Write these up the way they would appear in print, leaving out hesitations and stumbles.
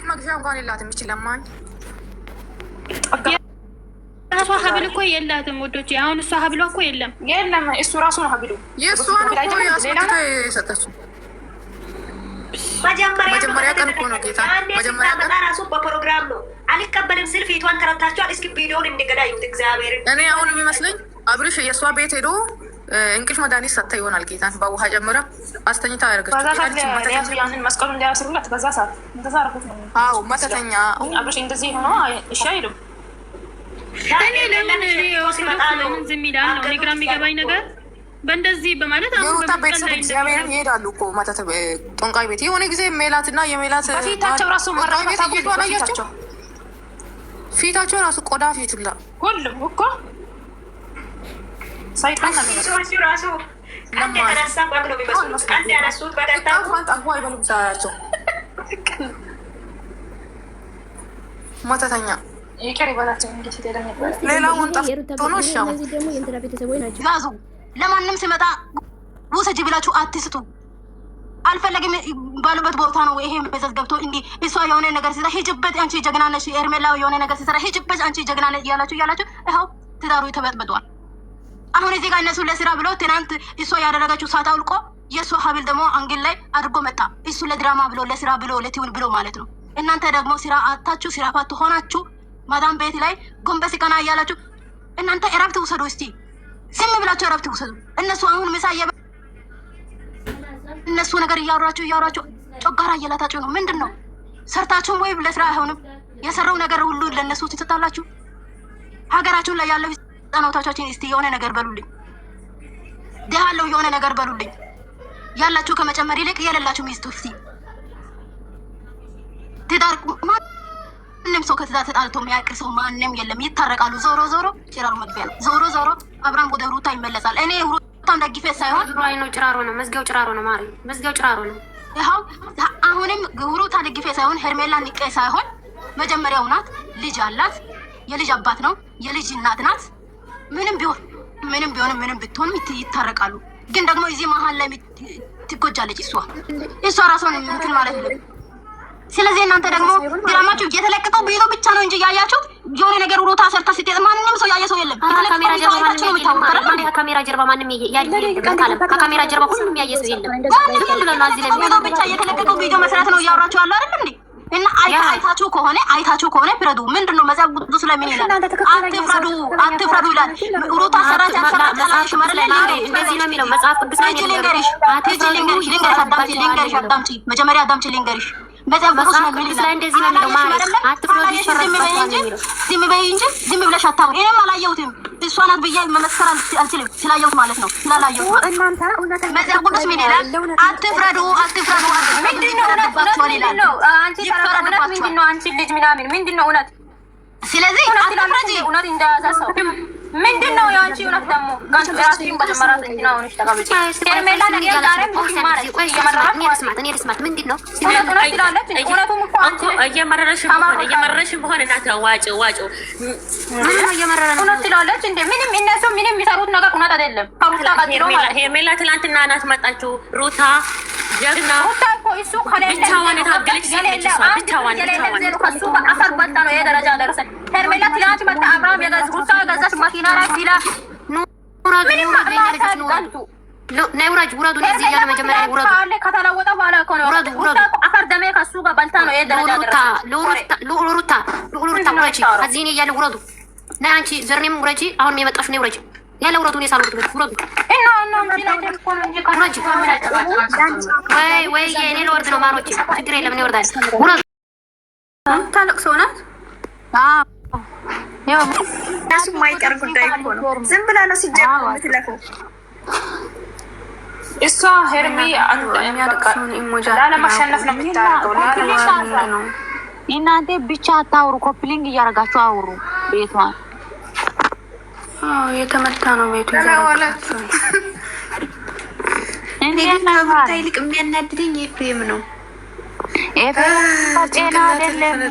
መግዣ እንኳን የላትም ይችላል ራሷ ሀብል እኮ የላትም ወዶቼ። አሁን እሷ ሀብሏ እኮ የለም እሱ ራሱ ነው ሀብሉ የእሷ ነው እኮ ያስመጥታ የሰጠችው መጀመሪያ ቀን እኮ ነው ጌታ መጀመሪያ ቀን ራሱ በፕሮግራም ነው አልቀበልም ስል ፊቷን ተረታችኋል። እስኪ ቪዲዮውን እንደገዳዩት እግዚአብሔር እኔ አሁን የሚመስለኝ አብርሽ የእሷ ቤት ሄዶ እንቅልፍ መድኃኒት ሰጥታ ይሆናል ጌታን በውሃ ጀምራ አስተኝታ ያደርገችው ያንን መስቀሉ እንዲያስሩላት በዛ ሰዓት እንደዛ አረፉት ነው። አዎ መተተኛ አብርሽ እንደዚህ ሆኖ እሺ አይሉም። እኔ ለምን ዝም ይላል ነው እኔ ግራ የሚገባኝ ነገር በእንደዚህ በማለት አሁን ቤተሰብ እግዚአብሔር ይሄዳሉ እኮ ማታ ጦንቃይ ቤት የሆነ ጊዜ ሜላትና የሜላት ፊታቸው ራሱ መራቸው ፊታቸው ራሱ ቆዳ ፊቱላ ሁሉም እኮ ሰይጣን ነው ራሱ አንተ ተነሳ ባግሎ ቢመስሉ አንተ ያነሱት በደንታው አንተ አይበሉም ዛያቸው ማታተኛ ይቀር ይባላቸው እንግዲህ ተደረገ ሌላውን ጠፍቶ ነው ሻው እነዚህ ደግሞ የእንትና ቤተሰቦች ናቸው። ያዙ ለማንም ሲመጣ ውሰጅ ብላችሁ አትስጡ። አልፈለግም ባሉበት ቦታ ነው ይሄ መዘዝ ገብቶ እንዲ እሷ የሆነ ነገር ሲሰራ ሂጅበት አንቺ ጀግና ነሽ፣ ኤርሜላው የሆነ ነገር ሲሰራ ሂጅበት አንቺ ጀግና ነሽ እያላችሁ ይኸው ትዳሩ ተበጥብጧል። አሁን እዚህ ጋር እነሱ ለስራ ብሎ ትናንት እሷ ያደረገችው ሳት አውልቆ የእሷ ሀብል ደግሞ አንግል ላይ አድርጎ መጣ። እሱ ለድራማ ብሎ ለስራ ብሎ ለቲውን ብሎ ማለት ነው። እናንተ ደግሞ ስራ አታችሁ ስራ ፋት ሆናችሁ ማዳም ቤት ላይ ጎንበስ ቀና እያላችሁ እናንተ እረፍት ውሰዱ። እስቲ ዝም ብላችሁ እረፍት ውሰዱ። እነሱ አሁን ምሳ እነሱ ነገር እያወራችሁ ጮጋራ እየላታችሁ ነው። ምንድን ነው ሰርታችሁን ወይ ለስራ አይሆንም። የሰራው ነገር ሁሉ ለእነሱ ትሰጣላችሁ። ሀገራችሁን ላይ ያለው ህጻናቶቻችን እስቲ የሆነ ነገር በሉልኝ። ደሃለው የሆነ ነገር በሉልኝ። ያላችሁ ከመጨመር ይልቅ የሌላችሁ ሚስቱ እስቲ ትዳር ማንም ሰው ከትዳር ተጣልቶ የሚያውቅ ሰው ማንም የለም። ይታረቃሉ። ዞሮ ዞሮ ጭራሮ መግቢያ ነው። ዞሮ ዞሮ አብራም ወደ ሩታ ይመለሳል። እኔ ሩታን ደግፌ ሳይሆን ነው ጭራሮ ነው መዝጊያው ጭራሮ ነው ማሪ መዝጊያው ጭራሮ ነው። ይኸው አሁንም ሩታ ደግፌ ሳይሆን ሄርሜላ ንቄ ሳይሆን መጀመሪያው ናት። ልጅ አላት። የልጅ አባት ነው። የልጅ እናት ናት። ምንም ቢሆንም ምንም ብትሆን ይታረቃሉ። ግን ደግሞ እዚህ መሀል ላይ ትጎጃለች። እሷ ራሷን እንትን ማለት ነው። ስለዚህ እናንተ ደግሞ ድራማችሁ የተለቀቀው ቪዲዮ ብቻ ነው እንጂ ያያችሁት የሆነ ነገር ሩታ ሰርታ ስትሄድ ማንንም ሰው ያየ ሰው የለም። ካሜራ ጀርባ ማንም ከካሜራ ጀርባ ሁሉም ያየ ሰው የለም። ቪዲዮ ብቻ የተለቀቀው ቪዲዮ መሰረት ነው እያወራችሁ ያለው አይደል እንዴ? እና አይታችሁ ከሆነ ፍረዱ። ምንድን ነው መጽሐፍ ቅዱስ ላይ ምን ይላል? አትፍረዱ ይላል። ሩታ ሰራች አሰራች ማለት ላይ እንደዚህ ነው የሚለው መጽሐፍ ቅዱስ ላይ ልንገርሽ አዳምጪ መጀመሪያ አዳምጪ ልንገርሽ መጽሐፍ ቅዱስ ላይ እንደዚህ ነው የሚለው ማለት አትፍረዱ ይፈረዱ። ዝም በይ እንጂ ዝም ብለሽ አታውሪ። እኔም አላየሁትም እሷ ናት ብዬ መመስከር አልችልም ስላየሁት ማለት ነው። ስላላየሁት እናንተ መጽሐፍ ቅዱስ ምን ይላል? አትፍረዱ ምንድነው አንቺ ልጅ ምናምን ምንድነው እውነት? ስለዚህ አትፍረጂ እውነት እንዳያሳሰው ምንድነው የአንቺ እውነት ደግሞ ጋንራሲን በመራጥ ነው ነው ተቀበጭ ሄርሜላ ነገር ዛሬም እኔ ልስማት ምንድነው እየመረረሽ በሆነ እናት ዋጭ ምንም እየመረረ ነው እውነት ትላለች እንዴ? ምንም እነሱ ምንም የሚሰሩት ነገር እውነት አይደለም። ሩታ ቀጥሎ ሄርሜላ ትላንትና እናት መጣችሁ ሩታ ጀግና ሩታ እኮ እሱ ከሌለ ብቻዋን የታገለች ብቻዋን ከሱ አፈር በልታ ነው የደረጃ ደረሰ። ሄርሜላ ትላንት መጣ አብርሃም የገዛች ገዛች መኪና ላይ ሲላ ምንም ውረጅ ውረዱ። እዚህ ያለ መጀመሪያ ውረዱ አለ ከተለወጠ በኋላ እኮ ነው ውረዱ። አፈር ደሜ ከሱ ጋር በልታ ነው የደረጃ ደረሰ። ሉሩታ ውረጂ እዚህ ያለ ውረዱ። ነይ አንቺ ዘርኔም ውረጂ። አሁን የመጣሽ ነው ውረጂ ያለ ውረዱ። ነው ሳልወርድ ውረዱ ወይ የኔ ልወርድ ነው ማሮቼ ችግር የለም እኔ እወርዳለሁ። ውረዱ ታለቅሶ ናት። እሱ የማይቀር ጉዳይ እኮ ነው። ዝም ብላ ነው ሲጀምር የምትለፈው እሷ ሄርሚ ላለማሸነፍ ነው የምታደርገው። እናንተ ብቻ አታውሩ፣ ኮፕሊንግ እያደረጋችሁ አውሩ። ቤቷን የተመታ ነው ቤቱ ይልቅ የሚያናድደኝ ኤፍሬም ነው። ጤና አይደለም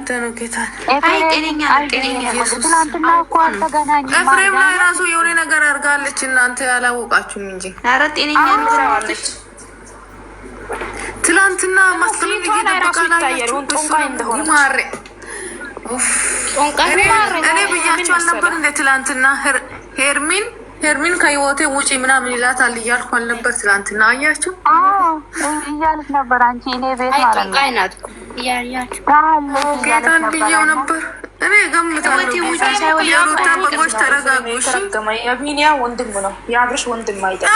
ትናንትና እኮ አልተገናኝም። ኤፍሬም ላይ ራሱ የሆነ ነገር አድርጋለች። እናንተ ያላወቃችሁም እንጂ ኧረ ጤነኛ ነው። ትላንትና መስከረም ማሬ እኔ ብያቸው አልነበር እንደ ትላንትና ሄርሚን ከህይወቴ ውጪ ምናምን ይላታል እያልኩ አልነበር ትላንትና? አያችሁ እያልክ ነበር አንቺ። እኔ ቤት ማለት ነው ጌታን ብዬው ነበር እኔ ገምታለሁ። የሩታ በጎች ተረጋጉ። የቢኒያ ወንድም ነው የአብርሽ ወንድም አይደል?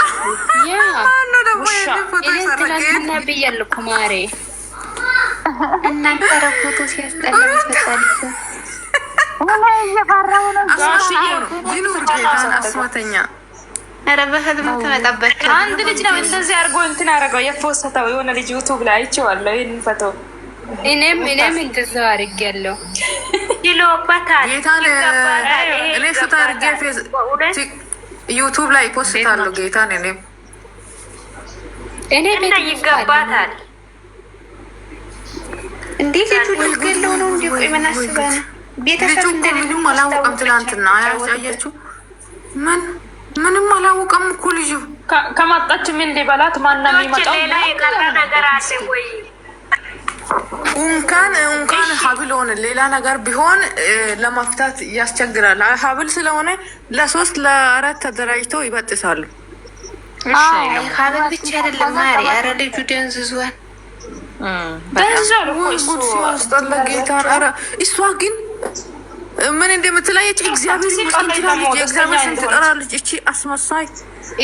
ትላንትና ብያለሁ እኮ ማሬ እናንተ ረፎቶ ሲያስጠላ አስማተኛ አንድ ልጅ ነው እንደዚህ አድርጎ እንትን አደረገው የፖስተው የሆነ ልጅ ዩቱብ ላይ አይቼዋለሁ። ይህን ፈቶ እኔም እንደዛው አድርጌያለሁ። ይሎበታል እኔ ፎቶ አድርጌ ዩቱብ ላይ ፖስታለሁ። ጌታን እኔ ይገባታል። እንዴት ልትገለው ነው እንዴ? ቆይ ምን አስበህ ነው? ቤተሰብ ምንም አላወቀም። ትላንትና አያችሁ ምንም አላወቀም እኮ ልጁ። ከመጣች ምን ሊበላት ማነው የሚመጣው? ሌላ የቀረ ነገር አለ ወይ? እንኳን ሀብል ሆነ ሌላ ነገር ቢሆን ለመፍታት ያስቸግራል። ሀብል ስለሆነ ለ3 ለ4 ተደራጅተው ይበጥሳሉ። ሀብል ብቻ አይደለም ማሪ፣ ኧረ ልጁ ደንዝዟል። እሷ ግን ምን እንደምትለየች እግዚአብሔር ይመስገን ትላለች። የእግዚአብሔር ስም ትጠራለች። እቺ አስመሳይ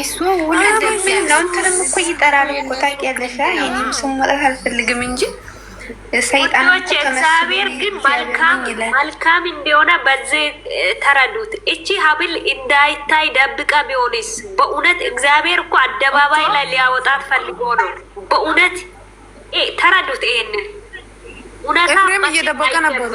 እሷ ሁለንተንም እኮ ይጠራል እኮ ታውቂያለሽ። ይህንም ስም መጥራት አልፈልግም እንጂ ሰይጣኖች እግዚአብሔር ግን መልካም እንደሆነ በዚህ ተረዱት። እቺ ሀብል እንዳይታይ ደብቃ ቢሆንስ? በእውነት እግዚአብሔር እኮ አደባባይ ላይ ሊያወጣት ፈልጎ ነው። በእውነት ተረዱት። ይሄንን እውነታ እየደበቀ ነበር።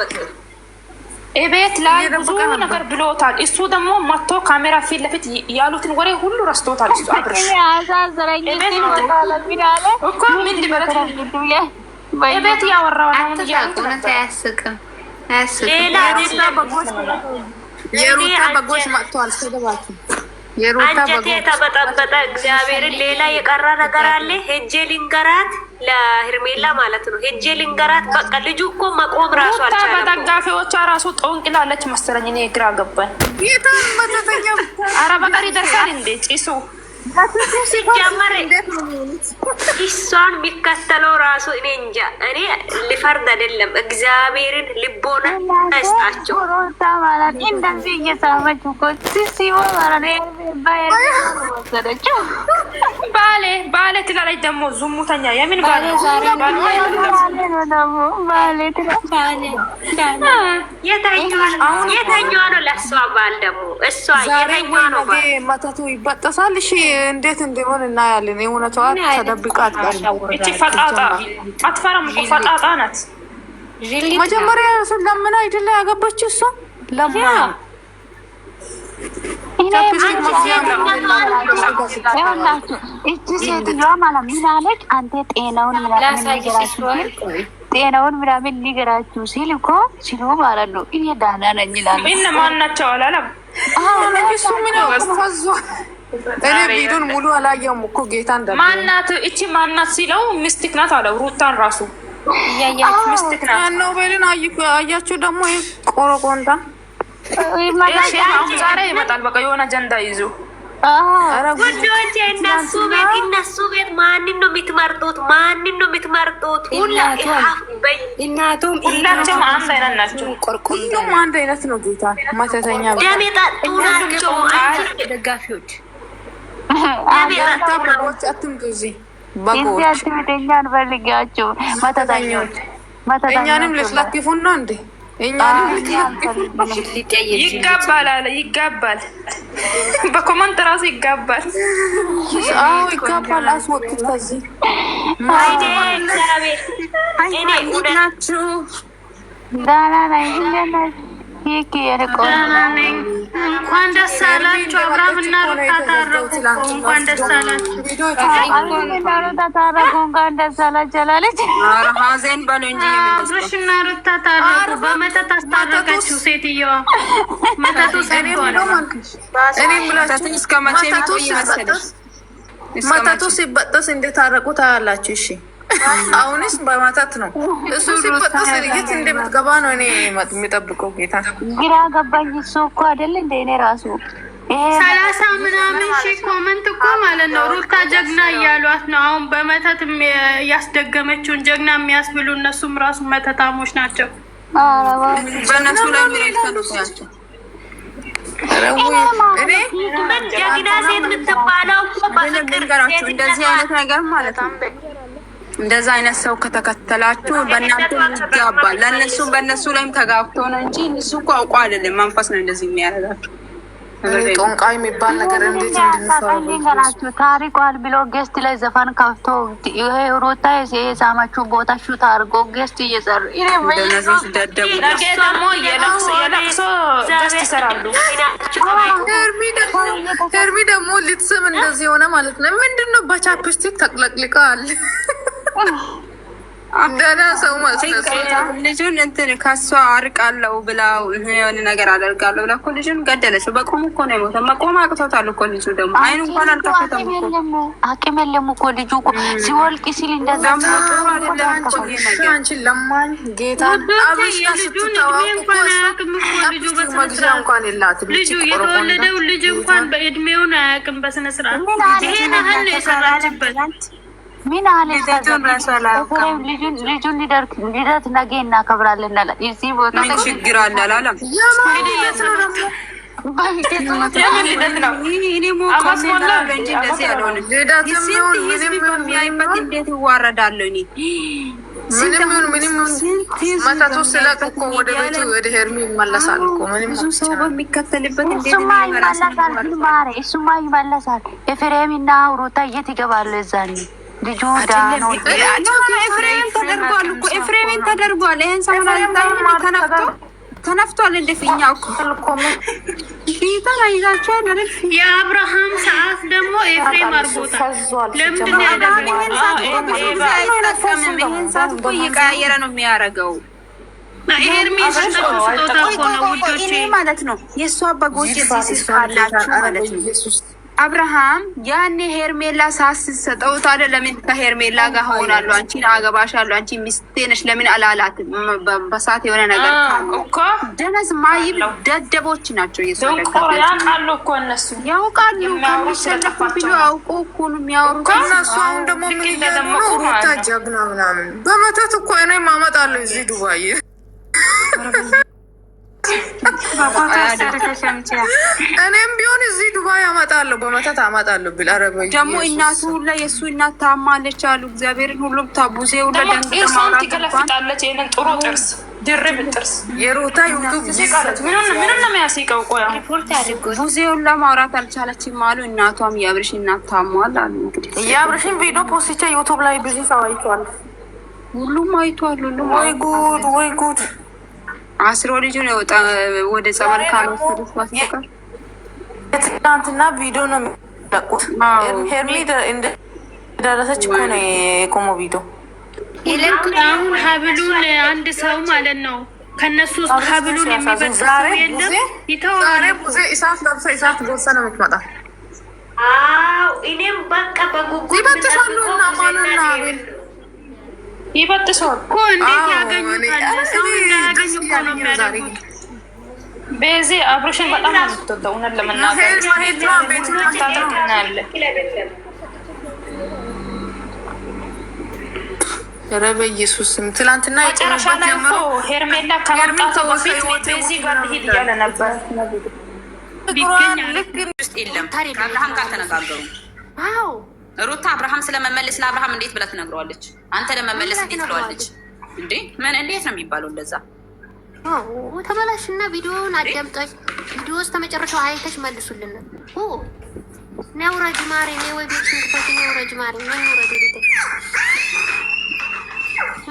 ቤት ላይ ብዙ ነገር ብሎታል። እሱ ደግሞ መጥቶ ካሜራ ፊት ለፊት ያሉትን ወሬ ሁሉ ረስቶታል። እሱ አብርሽ እኮ ምን ሊበለት ቤት ያወራው ነው። እውነት አያስቅም። የሩታ በጎች መጥተዋል። ሰደባችሁ አንጀቴ የተበጠበጠ እግዚአብሔርን። ሌላ የቀራ ነገር አለ። ሄጄ ልንገራት ለሄርሜላ ማለት ነው። ሄጄ ልንገራት። በቃ ልጁ እኮ መቆም ራሱ አልቻለም። በደጋፊዎቿ ራሱ ጠንቅላለች መሰለኝ። እኔ ግራ ገባኝ። ኧረ በቀር ይደርሳል እንዴ ጭሱ ሲጀመር እሷን የሚከተለው ራሱ እኔ እንጃ። እኔ ልፈርድ አይደለም፣ እግዚአብሔርን ልቦና አይስጣቸው። እንደዚህ እየሳመች እኮ ባሌ ትላለች ደግሞ ዝሙተኛ። የምን ባሌ? የተኛዋ ነው ለእሷ ባል ደግሞ እሷ የተኛዋ ነው ባል። መተቱ ይበጠሳል። እሺ እንዴት እንደሆነ እናያለን። የእውነቷ ተደብቃ አትቀርም። እቺ ፈጣጣ አትፈራም እኮ ፈጣጣ ናት። መጀመሪያ ለምን አይደለ ያገባችው? እሷ ለምን እቺ ሴትዮዋ ማለት ምን አለች? አንተ ጤናውን ምናምን ሊገራችሁ ሲል እኮ ሲሉ ማለት ነው። እኔ ዳና ነኝ ይላሉ። እነማን ናቸው አላለም። እሱ ምን እኔ ቪዲዮን ሙሉ አላየሁም እኮ ጌታ እንዳለ ማናት እቺ ማናት ሲለው ሚስቲክ ናት አለው። ሩታን ራሱ እያያችሁ ሚስቲክ ናት ነው በልን። አያችሁ ደግሞ ቆሮቆንታ ዛሬ ይመጣል። በቃ የሆነ አጀንዳ ይዞ ጉዶች እነሱ ቤት ማንን ነው የምትመርጡት? ማንን ነው የምትመርጡት? እናቱም ሁላቸውም አንድ አይነት ናቸው። ቆርቆንቱም አንድ አይነት ነው። ጌታ ማተተኛ ደም የጠጡ ናቸው ደጋፊዎች። በጎች አትምጡ እዚህ በጎች አትምደኛን ፈልጊያቸው መተተኞች እኛንም ልትለክፉን ነው እንዴ? ይጋባል አለ ይጋባል። በኮመንት ራሱ ይጋባል። አዎ ይጋባል። አስወጡት ከዚህ ናችሁ ዳና ነኝ። እንኳን ደስ አላችሁ። አብርሃም እና ሩታ ታረቁ። እንኳን ደስ አላችሁ። እንኳን ደስ አላችሁ አላለች። ሀዘን በሉ እንጂ አብርሽ እና ሩታ ታረቁ። በመተት አስታረቀችው ሴትዮዋ። መተቱ መተቱ ሲበጠስ እንዴት ታረቁ ታያላችሁ? እሺ አሁንስ በማታት ነው እሱ ሲፈጠስ የት እንደምትገባ ነው እኔ የሚጠብቀው ጌታ ግራ ገባኝ። እሱ እኮ አይደል እንደ እኔ ራሱ 30 ምናምን ሺህ ኮመንት እኮ ማለት ነው። ሩታ ጀግና እያሏት ነው። አሁን በመተት ያስደገመችውን ጀግና የሚያስብሉ እነሱም ራሱ መተታሞች ናቸው። በእነሱ ላይ የሚያስፈልጉ እኔ ጀግና ሴት የምትባለው በፍቅር እንደዚህ አይነት ነገር ማለት ነው። እንደዛ አይነት ሰው ከተከተላችሁ በእናንተ ይጋባል። ለእነሱም በእነሱ ላይም ተጋብቶ ነው እንጂ እሱ እኮ አውቆ አይደለም። መንፈስ ነው እንደዚህ የሚያደርጋቸው። ጦንቃ የሚባል ነገር እንዴት እንደምትሰሩ ታሪኳን ብሎ ጌስት ላይ ዘፈን ከፍቶ ይሄ ሩታ የሳማችሁ ቦታ ሹት አድርጎ ጌስት እየሰሩ ደግሞ የለቅሶ ጌስት ይሰራሉ። ሄርሚ ደግሞ ልትስም እንደዚህ የሆነ ማለት ነው። ምንድነው በቻፕስቲክ ተቅለቅልቃል። ደህና ሰው ልጁን እንትን ከሷ አርቃለሁ ብላ የሆነ ነገር አደርጋለሁ ብላ እኮ ልጁን ገደለችው። በቆሙ እኮ ነው የሞተው። መቆም አቅቶታል እኮ ልጁ ደግሞ አይኑ እንኳን አልከፈተም እኮ አቅም የለም እኮ ልጁ እኮ ሲወልቅ ሲል እንደዛ አንቺ ለማኝ ጌታ አብሽ እንኳን የላትም። ልጁ የተወለደው ልጅ እንኳን በእድሜውን አያውቅም በስነ ስርዓት። ይሄን ያህል ነው የሰራችበት። ምን አለ ልጁን ልደት ነገ እናከብራለን አለ። እዚህ ቦታ ምን ችግር አለ አላለም። እንዴት ይዋረዳለሁ እኔ ምንም መታቶ ስለቅ እኮ ወደ ቤቱ ወደ ሄርሚ ይመለሳል እኮ ምንም ሰው በሚከተልበት እሱማ ይመለሳል። ኤፍሬም እና ሩታ የት ይገባሉ? እዛኔ ልጁ ዳኖ ኤፍሬም ተደርጓል እኮ ኤፍሬምን ተደርጓል። ይሄን ሰው ተነፍቷል። እንደፊኛው እኮ ፊታን አይዛቸው አይደል? የአብርሃም ሰዓት ደግሞ ኤፍሬም አርጎታል። ለምንድን ነው ያደረገው? ይሄን ሰዓት እኮ እየቀያየረ ነው የሚያደርገው። ኤርሚ ስጦታ እኮ ነው ውዶቼ ማለት ነው። የእሷ በጎች እዚህ ስላላችሁ ማለት ነው። አብርሃም ያኔ ሄርሜላ ሳስሰጠው ታዲያ ለምን ከሄርሜላ ጋር ሆናለሁ አንቺን አገባሻለሁ አንቺ ሚስቴ ነሽ ለምን አላላትም? በሳት የሆነ ነገር እኮ ደነዝ ማይብ ደደቦች ናቸው። ያውቃሉ እኮ እነሱ ያውቃሉ። ከሚሰለፉ ቢሉ አውቁ እኮ ነው የሚያወሩት እነሱ። አሁን ደግሞ ምን እያሉ ነው? ሩታ ጀግና ምናምን በመተት እኮ እኔ ማመጣለሁ እዚህ ዱባይ እኔም ቢሆን እዚህ ዱባይ አመጣለሁ በመተት አመጣለሁ ብል አረበይ ደግሞ እናቱ ሁላ የእሱ እናት ታማለች አሉ። እግዚአብሔርን ሁሉም ታቡዜ ሁላ ደንግጠማውራት ትገለፍጣለች። ይሄንን ጥሩ ጥርስ ድርብ ጥርስ የሩታ ዩቱብ ምንም ነው የሚያስቀው። ቆያ ቡዜ ሁላ ማውራት አልቻለችም አሉ። እናቷም የአብርሽ እናት ታሟል አሉ። እንግዲህ የአብርሽን ቪዲዮ ፖስቼ ዩቱብ ላይ ብዙ ሰው አይቷል። ሁሉም አይቷል። ሁሉም ወይ ጉድ ወይ ጉድ አስሮ ልጁን ወጣ ወደ ጸበል ካልወሰዱት በስተቀር ትናንትና ቪዲዮ ነው የሚለቁት። ሄርሚ እንደደረሰች እኮ ነው የቆመው ቪዲዮ። አሁን ሀብሉን አንድ ሰው ማለት ነው ከነሱ ውስጥ ሀብሉን የሚበጥሰው የለም። ይተዋል ቡዜ እሳት ለብሳ እሳት ጎርሳ ነው የምትመጣ። አዎ እኔም በቃ በጉጉት ይበጥሳሉ እና ማንና አቤል ይበጥሰዋል እኮ እንዴት ያገኙታል? ሰው እንዳያገኙ እኮ ነው የሚያደርጉት። በዚህ አብርሽን በጣም ነው የምትወደው። እውነት ለመናገር ኧረ በኢየሱስም ትላንትና መጨረሻ ላይ እኮ ሄርሜላ ከመምጣቷ በፊት በዚህ ጋር ሂድ እያለ ነበር። ልክ ውስጥ የለም ከአብርሃም ጋር ተነጋገሩ። ሩታ አብርሃም ስለመመለስ ለአብርሃም እንዴት ብላ ትነግረዋለች? አንተ ለመመለስ እንዴት ትለዋለች እንዴ? ምን እንዴት ነው የሚባለው እንደዛ? ተመላሽና ቪዲዮውን አዳምጠሽ ቪዲዮ ውስጥ ተመጨረሻው አይተሽ መልሱልን። ነው ረጅ ማሪ ነው ወይ ቤት እንክፈት ነው ረጅ ማሪ ነው ረጅ ቤት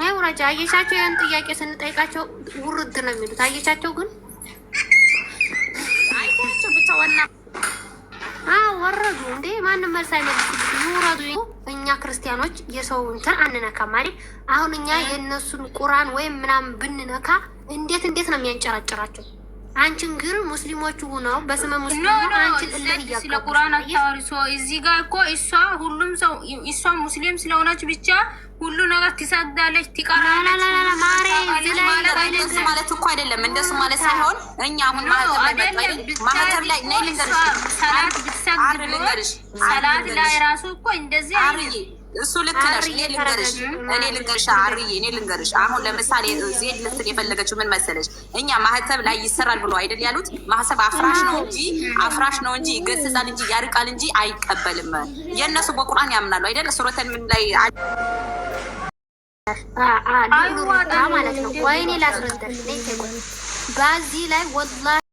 ነው ረጅ አየሻቸው። ያን ጥያቄ ስንጠይቃቸው ውርድ ነው የሚሉት። አየሻቸው ግን አይታቸው ብቻ ዋና ወረዱ እንዴ ማንም መልስ አይመልስም። ይወረዱ። እኛ ክርስቲያኖች የሰው እንትን አንነካም ማለት አሁን እኛ የእነሱን ቁርአን ወይም ምናምን ብንነካ እንዴት ነው የሚያንጨራጭራቸው? አንቺን ግን ሙስሊሞቹ ሆነው በስመ ሙስሊም አንቺን እልህ ስለ ቁርአን አታወርሶ እዚህ ጋር እኮ እሷ ሁሉም ሰው እሷ ሙስሊም ስለሆነች ብቻ ሁሉ ነገር ትሰግዳለች፣ ትቀራለች። ማለት እኮ አይደለም እንደሱ ማለት ሳይሆን እኛ አሁን ማህተብ ላይ ነይ ልንገርሽ ሰላት ላይ ራሱ እኮ እንደዚህ እሱ ልክ ነሽ። እኔ ልንገርሽ አርዬ እኔ ልንገርሽ አሁን ለምሳሌ ዜድ ልትል የፈለገችው ምን መሰለሽ? እኛ ማህተብ ላይ ይሰራል ብሎ አይደል ያሉት? ማህተብ አፍራሽ ነው እንጂ ይገስጻል እንጂ ያርቃል እንጂ አይቀበልም። የእነሱ በቁርአን ያምናሉ አይደል? ሱረተን ምን ላይ ማለት ነው። ወይኔ ላስረዳሽ በዚህ ላይ ወላሂ